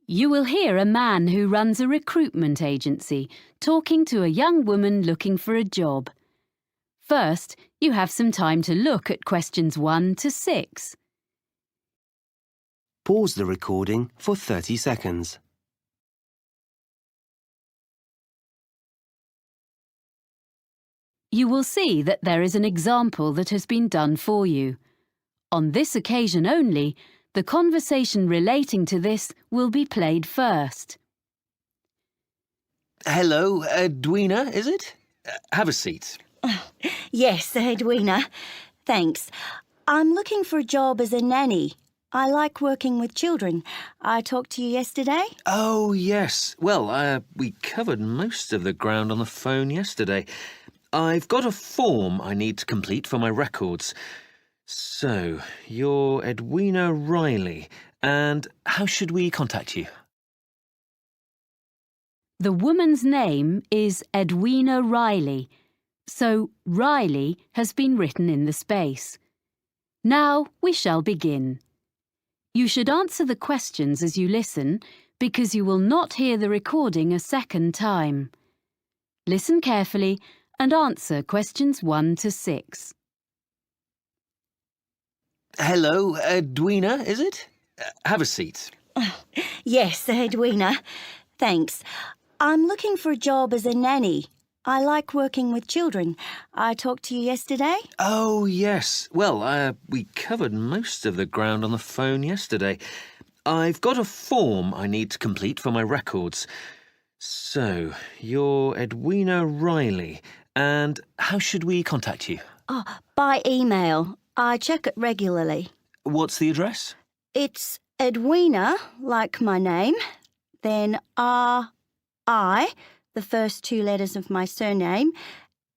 You will hear a man who runs a recruitment agency talking to a young woman looking for a job. First, you have some time to look at questions 1 to 6. Pause the recording for 30 seconds. You will see that there is an example that has been done for you. On this occasion only, the conversation relating to this will be played first. Hello, Edwina, is it? Have a seat. Yes, Edwina. Thanks. I'm looking for a job as a nanny. I like working with children. I talked to you yesterday. Oh, yes. Well, we covered most of the ground on the phone yesterday. I've got a form I need to complete for my records. So, you're Edwina Riley, and how should we contact you? The woman's name is Edwina Riley, so Riley has been written in the space. Now we shall begin. You should answer the questions as you listen, because you will not hear the recording a second time. Listen carefully and answer questions 1 to 6. Hello, Edwina, is it? Have a seat. Yes, Edwina. Thanks. I'm looking for a job as a nanny. I like working with children. I talked to you yesterday. Oh, yes. Well, we covered most of the ground on the phone yesterday. I've got a form I need to complete for my records. So, you're Edwina Riley, and how should we contact you? By email. I check it regularly. What's the address? It's Edwina, like my name, then R-I, the first 2 letters of my surname,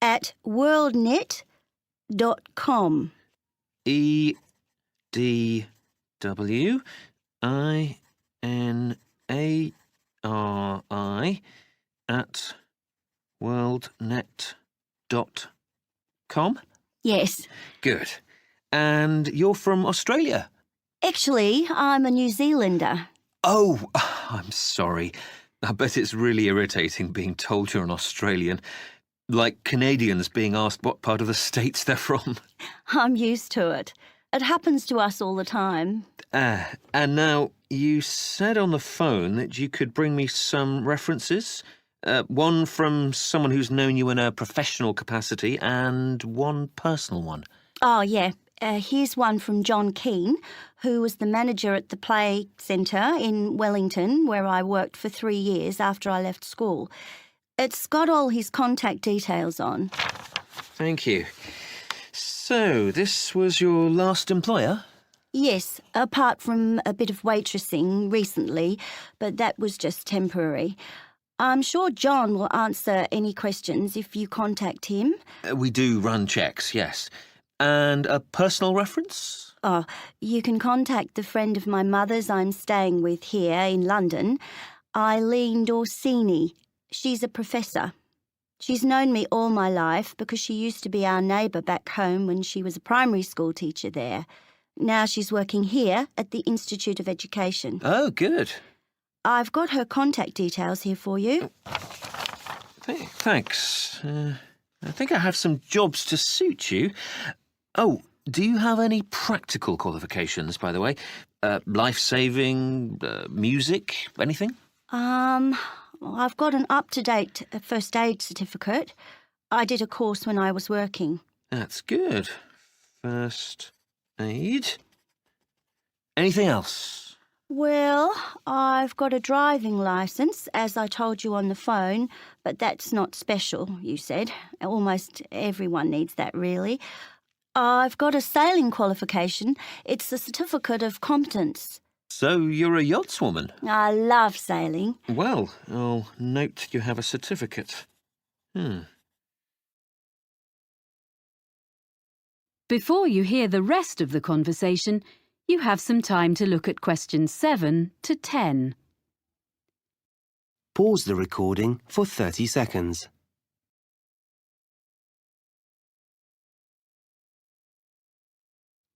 at worldnet.com. EDWINARI at worldnet.com? Yes. Good. And you're from Australia? Actually, I'm a New Zealander. Oh, I'm sorry. I bet it's really irritating being told you're an Australian. Like Canadians being asked what part of the States they're from. I'm used to it. It happens to us all the time. And now, you said on the phone that you could bring me some references. One from someone who's known you in a professional capacity and one personal one. Oh, yeah. Here's one from John Keane, who was the manager at the Play Centre in Wellington, where I worked for 3 years after I left school. It's got all his contact details on. Thank you. So, this was your last employer? Yes, apart from a bit of waitressing recently, but that was just temporary. I'm sure John will answer any questions if you contact him. We do run checks, yes. And a personal reference? Oh, you can contact the friend of my mother's I'm staying with here in London, Eileen Dorsini. She's a professor. She's known me all my life because she used to be our neighbour back home when she was a primary school teacher there. Now she's working here at the Institute of Education. Oh, good. I've got her contact details here for you. Thanks. I think I have some jobs to suit you. Oh, do you have any practical qualifications, by the way? Life-saving, music, anything? I've got an up-to-date first aid certificate. I did a course when I was working. That's good. First aid. Anything else? Well, I've got a driving licence, as I told you on the phone, but that's not special, you said. Almost everyone needs that, really. I've got a sailing qualification. It's a certificate of competence. So you're a yachtswoman? I love sailing. Well, I'll note you have a certificate. Before you hear the rest of the conversation, you have some time to look at questions 7 to 10. Pause the recording for 30 seconds.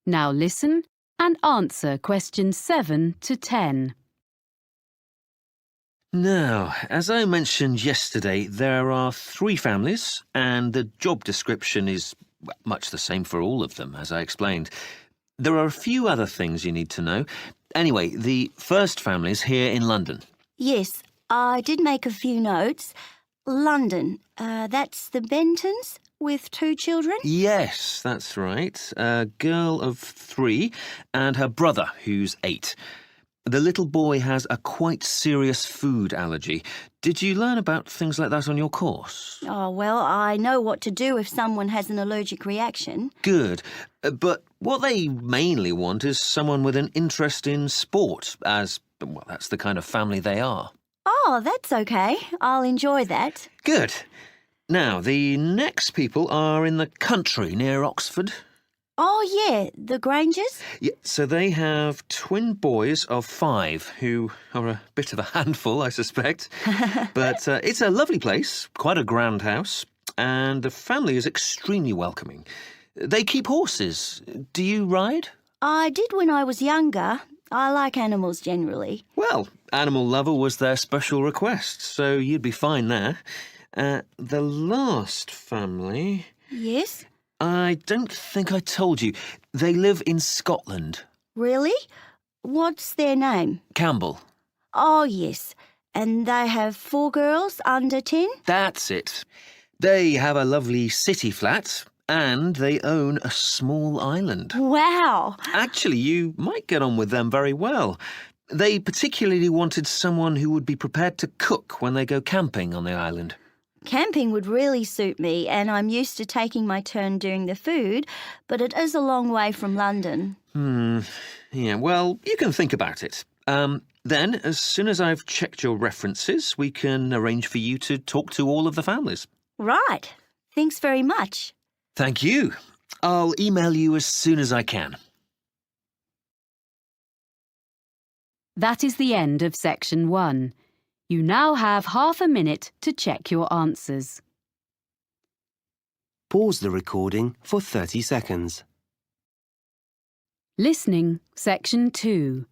Now listen and answer questions 7 to 10. Now, as I mentioned yesterday, there are 3 families, and the job description is much the same for all of them, as I explained. There are a few other things you need to know. Anyway, the first family is here in London. Yes, I did make a few notes. London, that's the Bentons with 2 children? Yes, that's right. A girl of 3 and her brother, who's 8. The little boy has a quite serious food allergy. Did you learn about things like that on your course? Oh, well, I know what to do if someone has an allergic reaction. Good. But what they mainly want is someone with an interest in sport, as, well, that's the kind of family they are. Oh, that's okay. I'll enjoy that. Good. Now, the next people are in the country near Oxford. Oh, yeah, the Grangers? Yeah, so they have twin boys of 5 who are a bit of a handful, I suspect. But it's a lovely place, quite a grand house, and the family is extremely welcoming. They keep horses. Do you ride? I did when I was younger. I like animals generally. Well, Animal Lover was their special request, so you'd be fine there. The last family... Yes? I don't think I told you. They live in Scotland. Really? What's their name? Campbell. Oh, yes. And they have 4 girls under 10? That's it. They have a lovely city flat and they own a small island. Wow! Actually, you might get on with them very well. They particularly wanted someone who would be prepared to cook when they go camping on the island. Camping would really suit me, and I'm used to taking my turn doing the food, but it is a long way from London. Yeah, well, you can think about it. Then, as soon as I've checked your references, we can arrange for you to talk to all of the families. Right. Thanks very much. Thank you. I'll email you as soon as I can. That is the end of section 1. You now have half a minute to check your answers. Pause the recording for 30 seconds. Listening, section 2.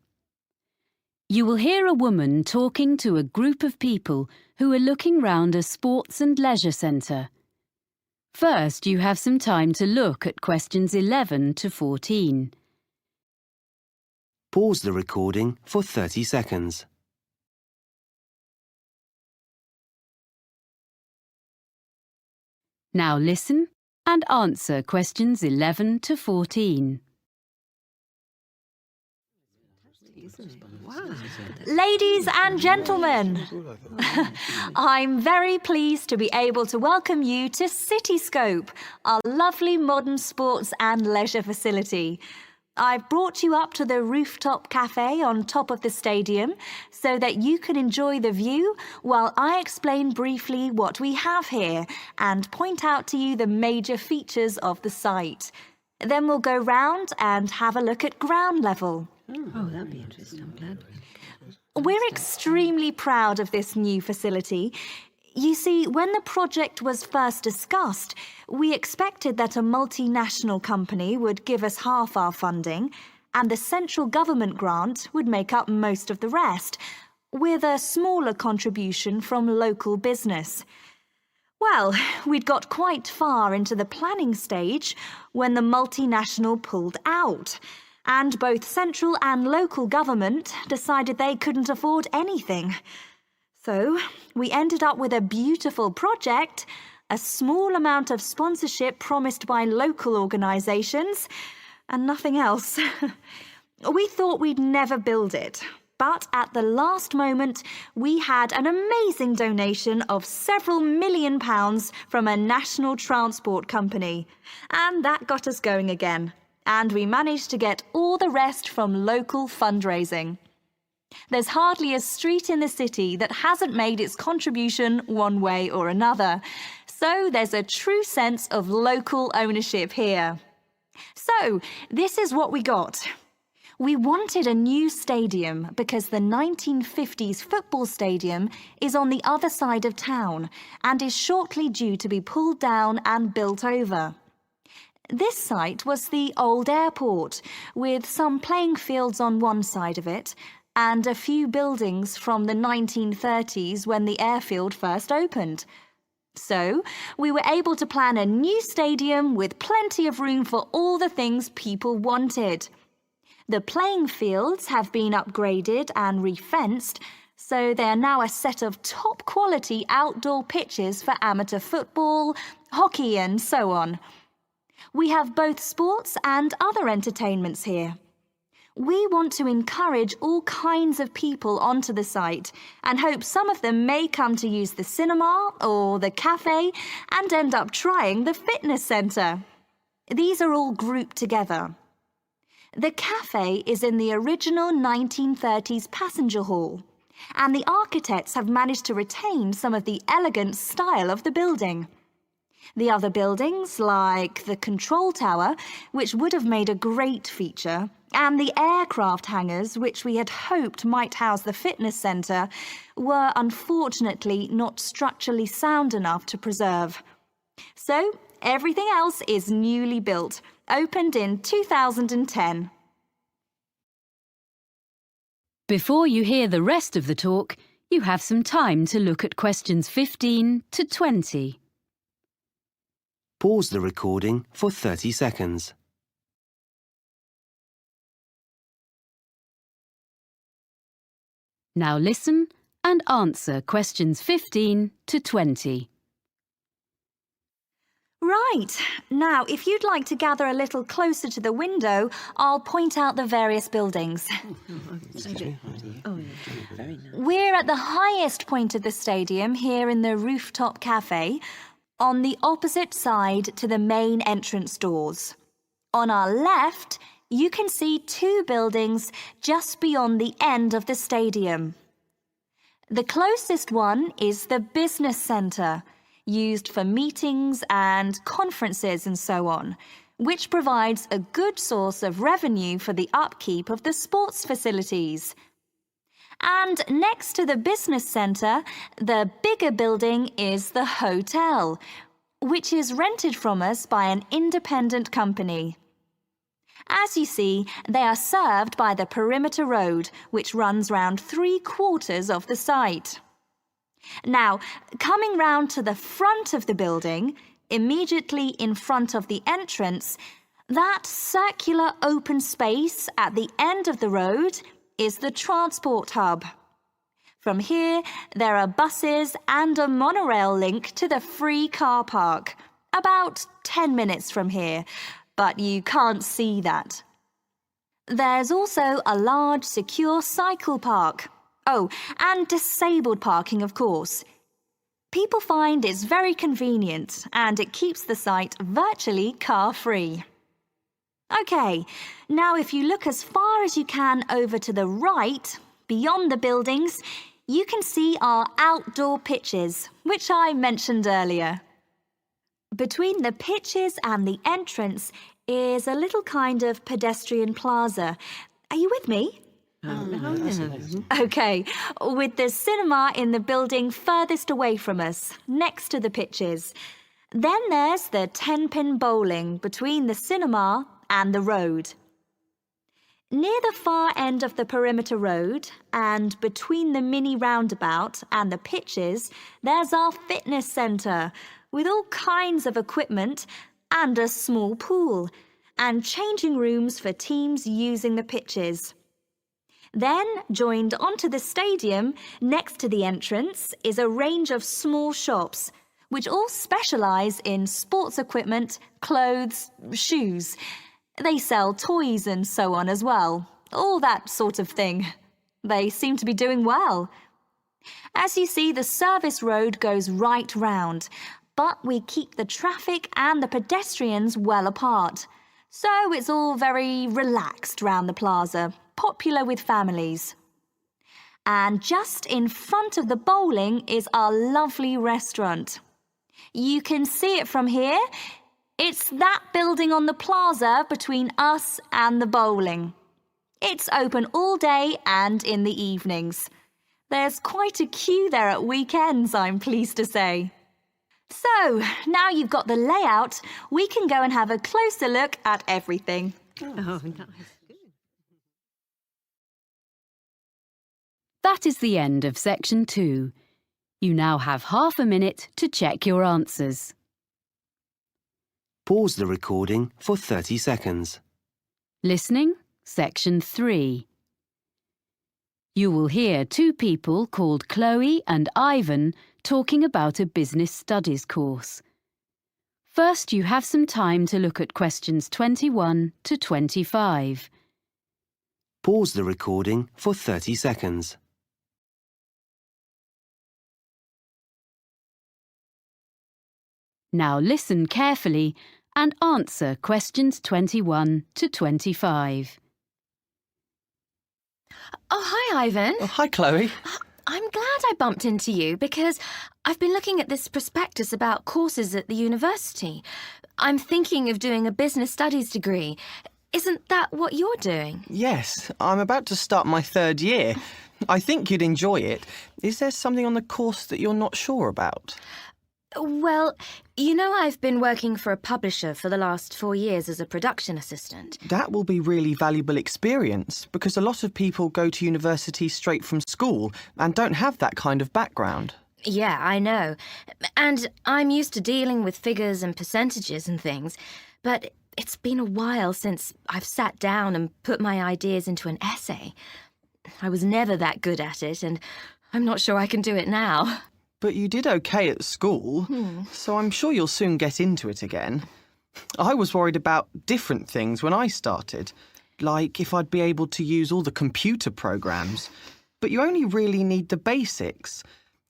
You will hear a woman talking to a group of people who are looking round a sports and leisure centre. First, you have some time to look at questions 11 to 14. Pause the recording for 30 seconds. Now listen and answer questions 11 to 14. Ladies and gentlemen, I'm very pleased to be able to welcome you to Cityscope, our lovely modern sports and leisure facility. I've brought you up to the rooftop cafe on top of the stadium so that you can enjoy the view while I explain briefly what we have here and point out to you the major features of the site. Then we'll go round and have a look at ground level. Oh, that'd be interesting. I'm glad. We're extremely proud of this new facility. You see, when the project was first discussed, we expected that a multinational company would give us half our funding and the central government grant would make up most of the rest, with a smaller contribution from local business. Well, we'd got quite far into the planning stage when the multinational pulled out, and both central and local government decided they couldn't afford anything. So, we ended up with a beautiful project, a small amount of sponsorship promised by local organisations, and nothing else. We thought we'd never build it, but at the last moment, we had an amazing donation of several £million from a national transport company, and that got us going again. And we managed to get all the rest from local fundraising. There's hardly a street in the city that hasn't made its contribution one way or another. So there's a true sense of local ownership here. So this is what we got. We wanted a new stadium because the 1950s football stadium is on the other side of town and is shortly due to be pulled down and built over. This site was the old airport, with some playing fields on one side of it, and a few buildings from the 1930s when the airfield first opened. So, we were able to plan a new stadium with plenty of room for all the things people wanted. The playing fields have been upgraded and refenced, so they are now a set of top-quality outdoor pitches for amateur football, hockey and so on. We have both sports and other entertainments here. We want to encourage all kinds of people onto the site and hope some of them may come to use the cinema or the cafe and end up trying the fitness centre. These are all grouped together. The cafe is in the original 1930s passenger hall, and the architects have managed to retain some of the elegant style of the building. The other buildings, like the control tower, which would have made a great feature, and the aircraft hangars, which we had hoped might house the fitness centre, were unfortunately not structurally sound enough to preserve. So, everything else is newly built, opened in 2010. Before you hear the rest of the talk, you have some time to look at questions 15 to 20. Pause the recording for 30 seconds. Now listen and answer questions 15 to 20. Right. Now, if you'd like to gather a little closer to the window, I'll point out the various buildings. Very nice. We're at the highest point of the stadium here in the rooftop cafe, on the opposite side to the main entrance doors. On our left, you can see two buildings just beyond the end of the stadium. The closest one is the business centre, used for meetings and conferences and so on, which provides a good source of revenue for the upkeep of the sports facilities. And next to the business centre, the bigger building is the hotel, which is rented from us by an independent company. As you see, they are served by the perimeter road, which runs round 3/4 of the site. Now, coming round to the front of the building, immediately in front of the entrance, that circular open space at the end of the road is the transport hub. From here, there are buses and a monorail link to the free car park, about 10 minutes from here, but you can't see that. There's also a large secure cycle park. Oh, and disabled parking, of course. People find it's very convenient and it keeps the site virtually car-free. OK, now if you look as far as you can over to the right, beyond the buildings, you can see our outdoor pitches, which I mentioned earlier. Between the pitches and the entrance is a little kind of pedestrian plaza. Are you with me? OK, with the cinema in the building furthest away from us, next to the pitches. Then there's the 10-pin bowling between the cinema and the road. Near the far end of the perimeter road and between the mini roundabout and the pitches, there's our fitness centre with all kinds of equipment and a small pool and changing rooms for teams using the pitches. Then, joined onto the stadium, next to the entrance, is a range of small shops, which all specialise in sports equipment, clothes, shoes. They sell toys and so on as well, all that sort of thing. They seem to be doing well. As you see, the service road goes right round, but we keep the traffic and the pedestrians well apart. So it's all very relaxed round the plaza, popular with families. And just in front of the bowling is our lovely restaurant. You can see it from here. It's that building on the plaza between us and the bowling. It's open all day and in the evenings. There's quite a queue there at weekends, I'm pleased to say. So, now you've got the layout, we can go and have a closer look at everything. Oh, nice. That is the end of section 2. You now have half a minute to check your answers. Pause the recording for 30 seconds. Listening, section 3. You will hear two people called Chloe and Ivan talking about a business studies course. First, you have some time to look at questions 21 to 25. Pause the recording for 30 seconds. Now listen carefully and answer questions 21 to 25. Oh, hi, Ivan. Oh, hi, Chloe. I'm glad I bumped into you because I've been looking at this prospectus about courses at the university. I'm thinking of doing a business studies degree. Isn't that what you're doing? Yes, I'm about to start my 3rd year. I think you'd enjoy it. Is there something on the course that you're not sure about? Well, you know I've been working for a publisher for the last 4 years as a production assistant. That will be really valuable experience because a lot of people go to university straight from school and don't have that kind of background. Yeah, I know. And I'm used to dealing with figures and percentages and things, but it's been a while since I've sat down and put my ideas into an essay. I was never that good at it, and I'm not sure I can do it now. But you did okay at school, so I'm sure you'll soon get into it again. I was worried about different things when I started, like if I'd be able to use all the computer programs. But you only really need the basics.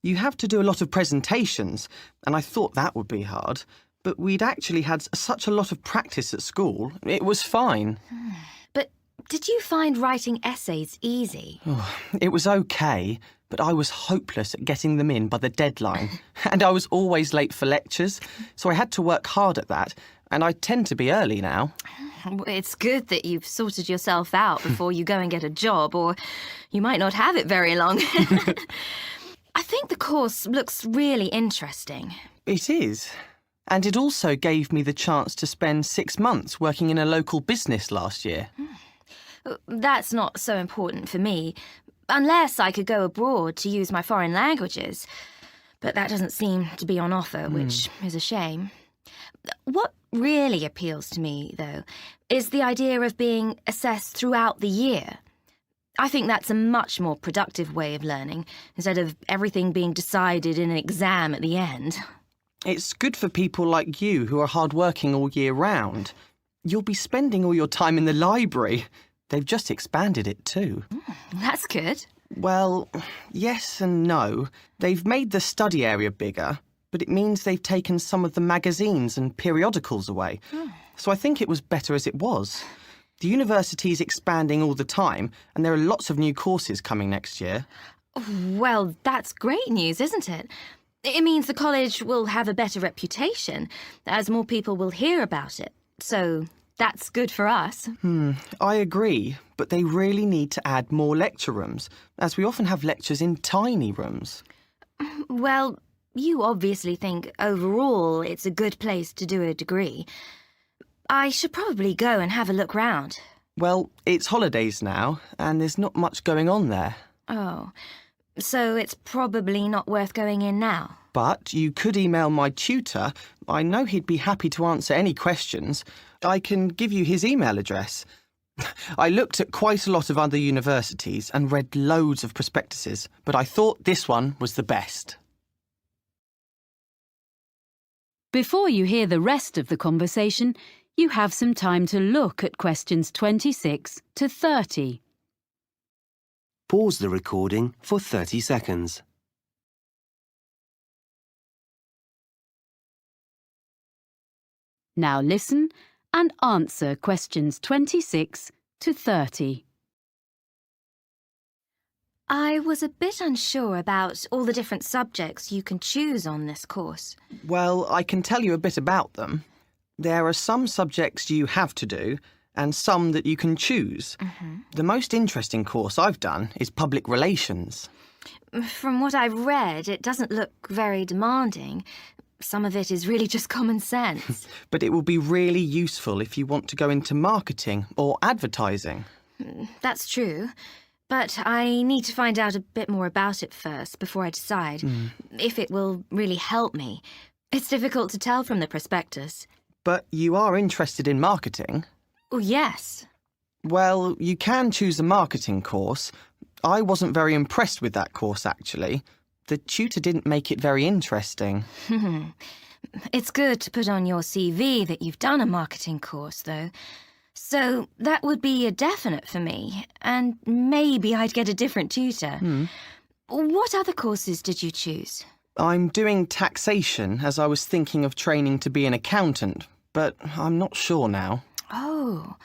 You have to do a lot of presentations, and I thought that would be hard. But we'd actually had such a lot of practice at school, it was fine. But did you find writing essays easy? It was okay, but I was hopeless at getting them in by the deadline. And I was always late for lectures, so I had to work hard at that, and I tend to be early now. It's good that you've sorted yourself out before you go and get a job, or you might not have it very long. I think the course looks really interesting. It is. And it also gave me the chance to spend 6 months working in a local business last year. That's not so important for me, unless I could go abroad to use my foreign languages. But that doesn't seem to be on offer, which is a shame. What really appeals to me, though, is the idea of being assessed throughout the year. I think that's a much more productive way of learning, instead of everything being decided in an exam at the end. It's good for people like you who are hard-working all year round. You'll be spending all your time in the library. They've just expanded it too. That's good. Well, yes and no. They've made the study area bigger, but it means they've taken some of the magazines and periodicals away. So I think it was better as it was. The university's expanding all the time, and there are lots of new courses coming next year. Well, that's great news, isn't it? It means the college will have a better reputation, as more people will hear about it. So that's good for us. I agree, but they really need to add more lecture rooms, as we often have lectures in tiny rooms. Well, you obviously think overall it's a good place to do a degree. I should probably go and have a look round. Well, it's holidays now, and there's not much going on there. Oh, so it's probably not worth going in now. But you could email my tutor. I know he'd be happy to answer any questions. I can give you his email address. I looked at quite a lot of other universities and read loads of prospectuses, but I thought this one was the best. Before you hear the rest of the conversation, you have some time to look at questions 26 to 30. Pause the recording for 30 seconds. Now listen and answer questions 26 to 30. I was a bit unsure about all the different subjects you can choose on this course. Well, I can tell you a bit about them. There are some subjects you have to do, and some that you can choose. The most interesting course I've done is public relations. From what I've read, it doesn't look very demanding. Some of it is really just common sense. But it will be really useful if you want to go into marketing or advertising. That's true. But I need to find out a bit more about it first before I decide if it will really help me. It's difficult to tell from the prospectus. But you are interested in marketing? Oh, yes. Well, you can choose a marketing course. I wasn't very impressed with that course, actually. The tutor didn't make it very interesting. It's good to put on your CV that you've done a marketing course, though. So that would be a definite for me, and maybe I'd get a different tutor. What other courses did you choose? I'm doing taxation, as I was thinking of training to be an accountant, but I'm not sure now. Oh,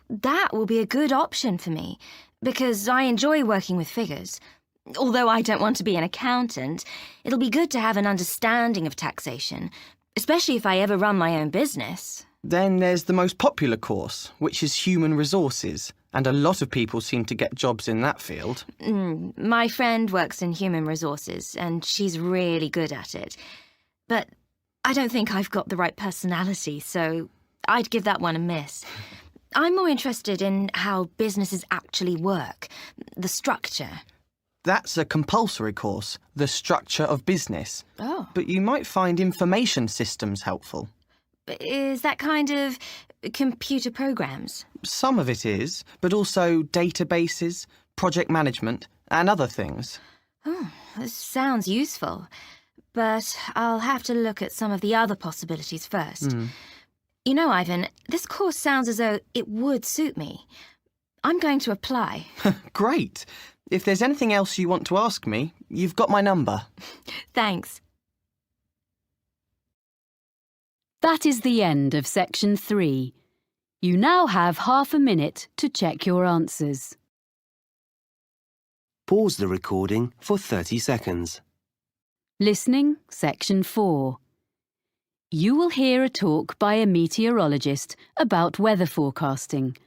that will be a good option for me, because I enjoy working with figures. Although I don't want to be an accountant, it'll be good to have an understanding of taxation, especially if I ever run my own business. Then there's the most popular course, which is human resources, and a lot of people seem to get jobs in that field. My friend works in human resources, and she's really good at it. But I don't think I've got the right personality, so I'd give that one a miss. I'm more interested in how businesses actually work, the structure. That's a compulsory course, the structure of business. Oh. But you might find information systems helpful. Is that kind of computer programs? Some of it is, but also databases, project management, and other things. Oh, this sounds useful. But I'll have to look at some of the other possibilities first. You know, Ivan, this course sounds as though it would suit me. I'm going to apply. Great. If there's anything else you want to ask me, you've got my number. Thanks. That is the end of section 3. You now have half a minute to check your answers. Pause the recording for 30 seconds. Listening, section 4. You will hear a talk by a meteorologist about weather forecasting.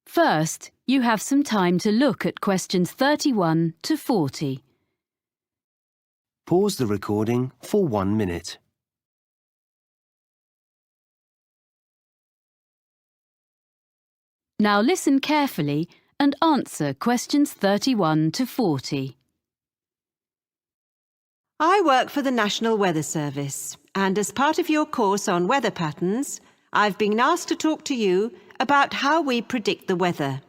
First, you have some time to look at questions 31 to 40. Pause the recording for 1 minute. Now listen carefully and answer questions 31 to 40. I work for the National Weather Service, and as part of your course on weather patterns, I've been asked to talk to you about how we predict the weather.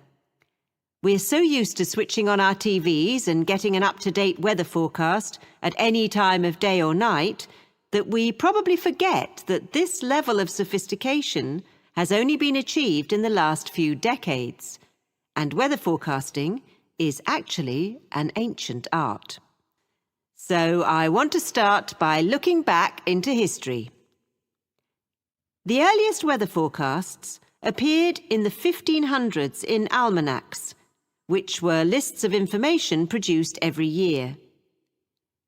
We're so used to switching on our TVs and getting an up-to-date weather forecast at any time of day or night that we probably forget that this level of sophistication has only been achieved in the last few decades, and weather forecasting is actually an ancient art. So I want to start by looking back into history. The earliest weather forecasts appeared in the 1500s in almanacs, which were lists of information produced every year.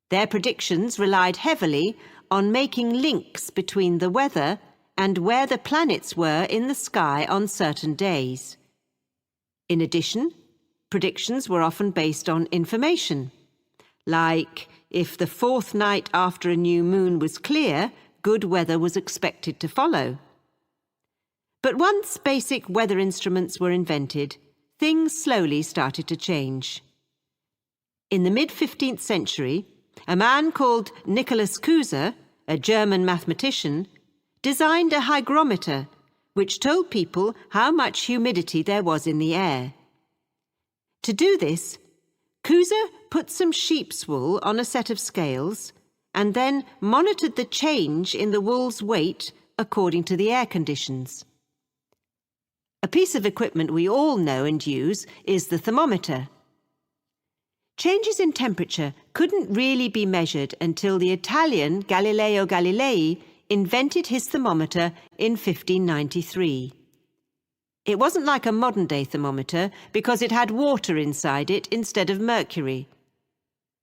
Their predictions relied heavily on making links between the weather and where the planets were in the sky on certain days. In addition, predictions were often based on information, like if the fourth night after a new moon was clear, good weather was expected to follow. But once basic weather instruments were invented, things slowly started to change. In the mid-15th century, a man called Nicholas Kuser, a German mathematician, designed a hygrometer which told people how much humidity there was in the air. To do this, Kuser put some sheep's wool on a set of scales and then monitored the change in the wool's weight according to the air conditions. A piece of equipment we all know and use is the thermometer. Changes in temperature couldn't really be measured until the Italian Galileo Galilei invented his thermometer in 1593. It wasn't like a modern-day thermometer because it had water inside it instead of mercury.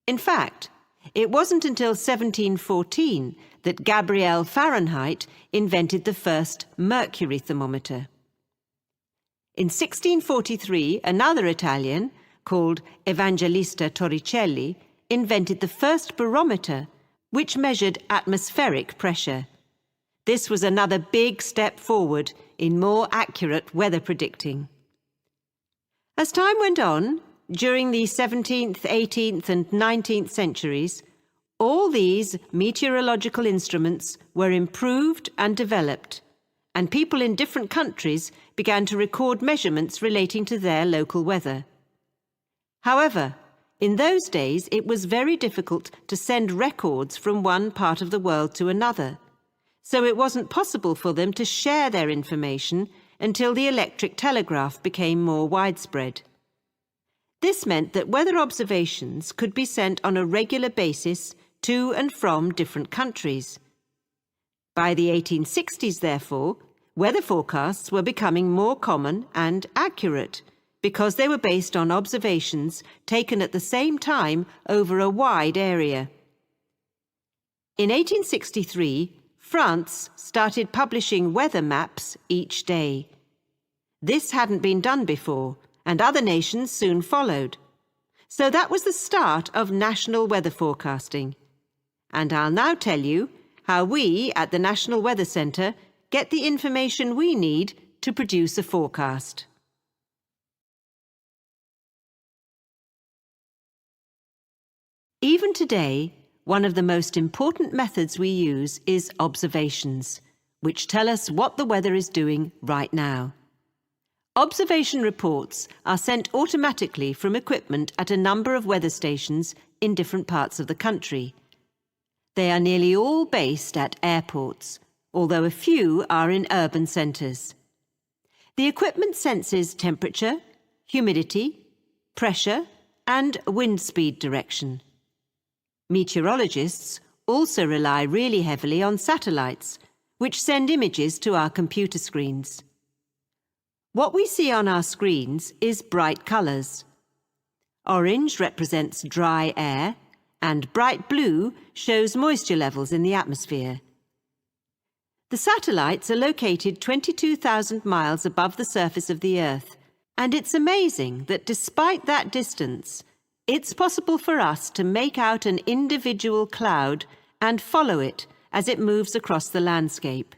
In fact, it wasn't until 1714 that Gabriel Fahrenheit invented the first mercury thermometer. In 1643, another Italian, called Evangelista Torricelli, invented the first barometer, which measured atmospheric pressure. This was another big step forward in more accurate weather predicting. As time went on, during the 17th, 18th and 19th centuries, all these meteorological instruments were improved and developed, and people in different countries began to record measurements relating to their local weather. However, in those days it was very difficult to send records from one part of the world to another, so it wasn't possible for them to share their information until the electric telegraph became more widespread. This meant that weather observations could be sent on a regular basis to and from different countries. By the 1860s, therefore, weather forecasts were becoming more common and accurate because they were based on observations taken at the same time over a wide area. In 1863, France started publishing weather maps each day. This hadn't been done before, and other nations soon followed. So that was the start of national weather forecasting. And I'll now tell you how we at the National Weather Centre get the information we need to produce a forecast. Even today, one of the most important methods we use is observations, which tell us what the weather is doing right now. Observation reports are sent automatically from equipment at a number of weather stations in different parts of the country. They are nearly all based at airports, although a few are in urban centres. The equipment senses temperature, humidity, pressure, and wind speed direction. Meteorologists also rely really heavily on satellites, which send images to our computer screens. What we see on our screens is bright colours. Orange represents dry air, and bright blue shows moisture levels in the atmosphere. The satellites are located 22,000 miles above the surface of the Earth, and it's amazing that despite that distance, it's possible for us to make out an individual cloud and follow it as it moves across the landscape.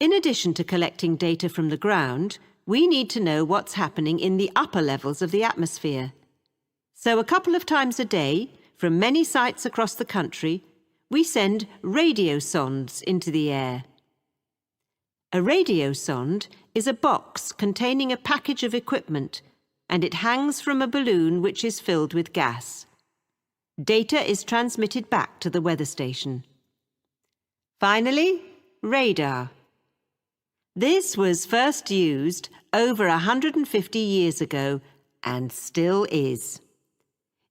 In addition to collecting data from the ground, we need to know what's happening in the upper levels of the atmosphere. So a couple of times a day, from many sites across the country, we send radio sondes into the air. A radio sonde is a box containing a package of equipment, and it hangs from a balloon which is filled with gas. Data is transmitted back to the weather station. Finally, radar. This was first used over 150 years ago and still is.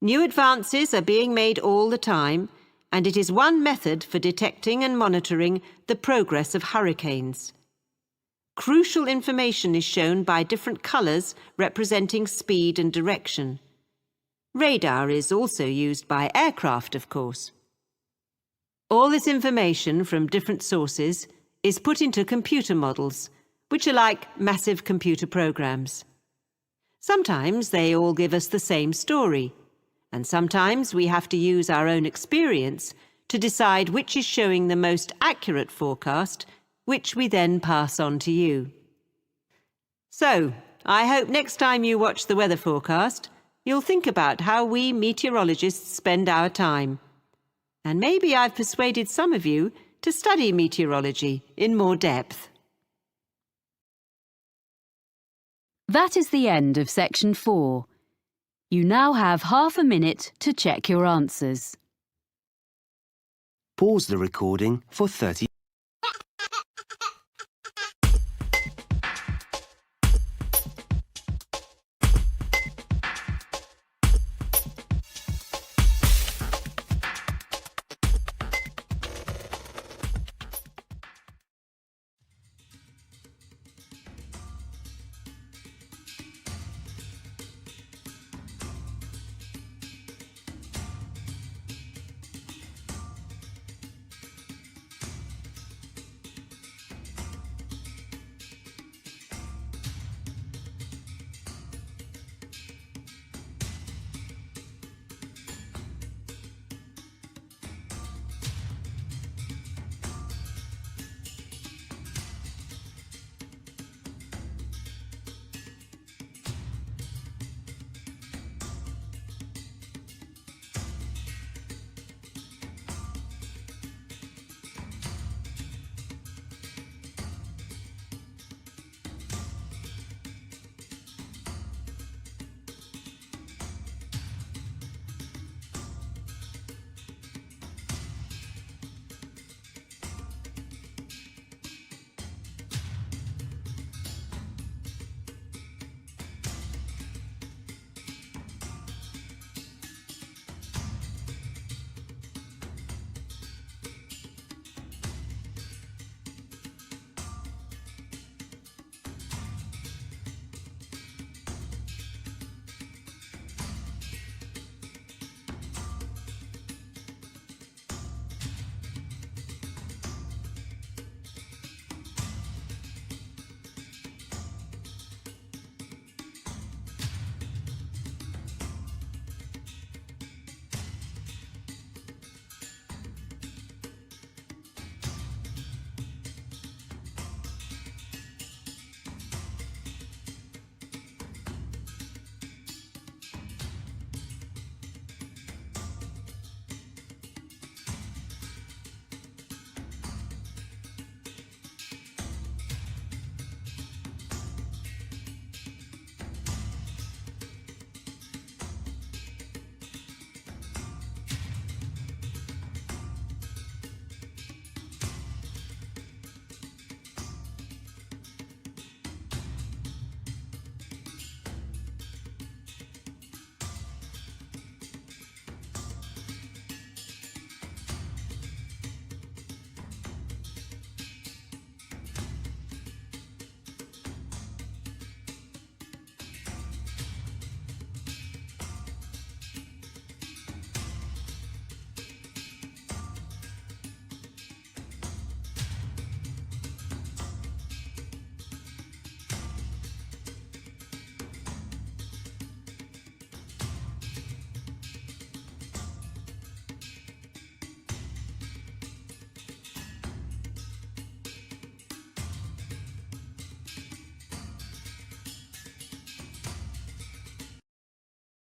New advances are being made all the time, and it is one method for detecting and monitoring the progress of hurricanes. Crucial information is shown by different colours representing speed and direction. Radar is also used by aircraft, of course. All this information from different sources is put into computer models, which are like massive computer programs. Sometimes they all give us the same story, and sometimes we have to use our own experience to decide which is showing the most accurate forecast, which we then pass on to you. So, I hope next time you watch the weather forecast, you'll think about how we meteorologists spend our time. And maybe I've persuaded some of you to study meteorology in more depth. That is the end of section 4. You now have half a minute to check your answers. Pause the recording for 30